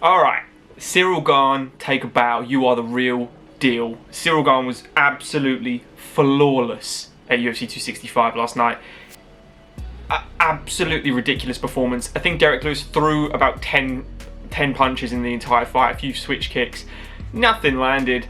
Alright, Ciryl Gane, take a bow. You are the real deal. Ciryl Gane was absolutely flawless at UFC 265 last night. Absolutely ridiculous performance. I think Derrick Lewis threw about 10 punches in the entire fight, a few switch kicks. Nothing landed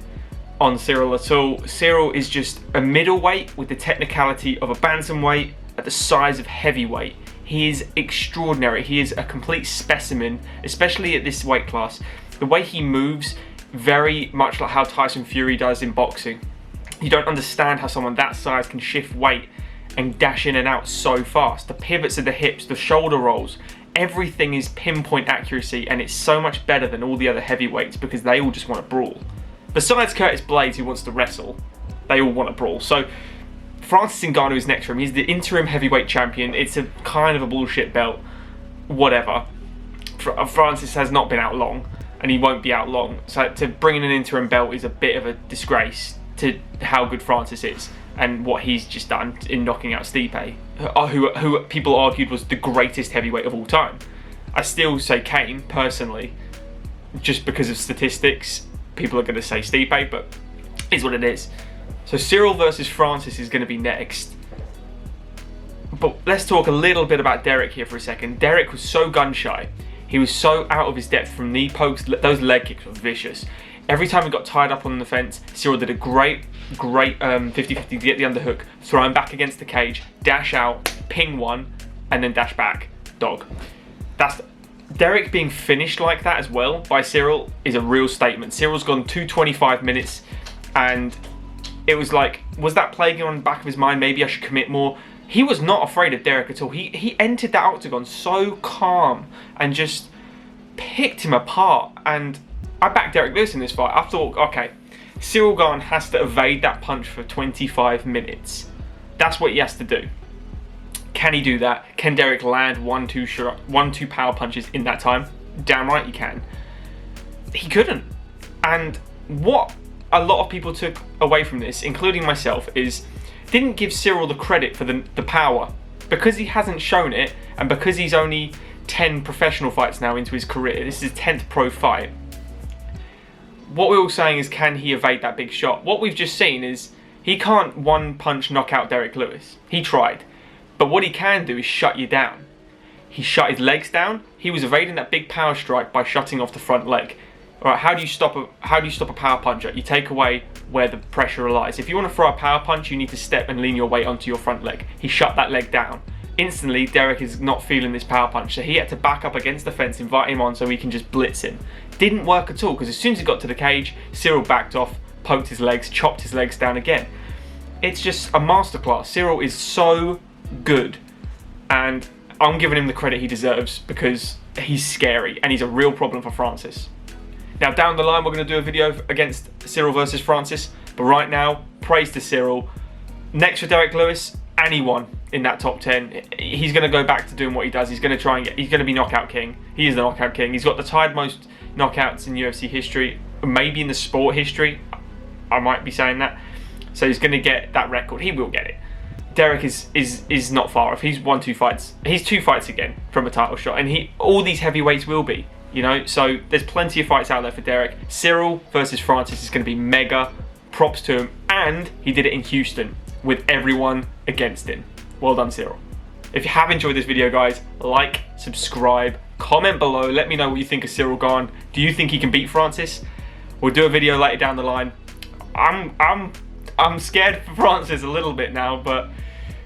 on Ciryl at all. Ciryl is just a middleweight with the technicality of a bantamweight at the size of heavyweight. He is extraordinary. He is a complete specimen, especially at this weight class. The way he moves, very much like how Tyson Fury does in boxing. You don't understand how someone that size can shift weight and dash in and out so fast. The pivots of the hips, the shoulder rolls, everything is pinpoint accuracy, and it's so much better than all the other heavyweights because they all just want to brawl. Besides Curtis Blaydes, who wants to wrestle, they all want to brawl. So Francis Ngannou is next for him. He's the interim heavyweight champion. It's a kind of a bullshit belt. Whatever. Francis has not been out long, and he won't be out long. So to bring in an interim belt is a bit of a disgrace to how good Francis is and what he's just done in knocking out Stipe, who people argued was the greatest heavyweight of all time. I still say Kane, personally, just because of statistics. People are going to say Stipe, but it's what it is. So Ciryl versus Francis is going to be next. But let's talk a little bit about Derrick here for a second. Derrick was so gun shy. He was so out of his depth from knee pokes. Those leg kicks were vicious. Every time he got tied up on the fence, Ciryl did a great 50-50 to get the underhook, throw him back against the cage, dash out, ping one, and then dash back. Dog. Derrick being finished like that as well by Ciryl is a real statement. Cyryl's gone 225 minutes, and it was like, was that plaguing on the back of his mind? Maybe I should commit more. He was not afraid of Derrick at all. He entered that octagon so calm and just picked him apart. And I backed Derrick Lewis in this fight. I thought, okay, Ciryl Gane has to evade that punch for 25 minutes. That's what he has to do. Can he do that? Can Derrick land 1-2 power punches in that time? Damn right he can. He couldn't. And what a lot of people took away from this, including myself, is didn't give Ciryl the credit for the power. Because he hasn't shown it, and because he's only 10 professional fights now into his career, this is his 10th pro fight, what we're all saying is, can he evade that big shot? What we've just seen is he can't one punch knock out Derrick Lewis. He tried. But what he can do is shut you down. He shut his legs down. He was evading that big power strike by shutting off the front leg. All right, how do you stop a power puncher? You take away where the pressure lies. If you want to throw a power punch, you need to step and lean your weight onto your front leg. He shut that leg down. Instantly, Derrick is not feeling this power punch, so he had to back up against the fence, invite him on so he can just blitz him. Didn't work at all, because as soon as he got to the cage, Ciryl backed off, poked his legs, chopped his legs down again. It's just a masterclass. Ciryl is so good, and I'm giving him the credit he deserves because he's scary and he's a real problem for Francis. Now down the line we're going to do a video against Ciryl versus Francis, but right now, praise to Ciryl. Next for Derrick Lewis, anyone in that top 10, he's going to go back to doing what he does. He's going to try and he's going to be knockout king. He is the knockout king. He's got the tied most knockouts in UFC history, maybe in the sport history. I might be saying that. So he's going to get that record. He will get it. Derrick is not far off. He's won 2 fights. He's 2 fights again from a title shot, and all these heavyweights will be, you know. So there's plenty of fights out there for Derrick. Ciryl versus Francis is going to be mega. Props to him, and he did it in Houston with everyone against him. Well done, Ciryl. If you have enjoyed this video, guys, like, subscribe, comment below. Let me know what you think of Ciryl Gane. Do you think he can beat Francis? We'll do a video later down the line. I'm scared for Francis a little bit now, but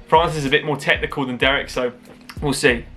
Francis is a bit more technical than Derrick, so we'll see.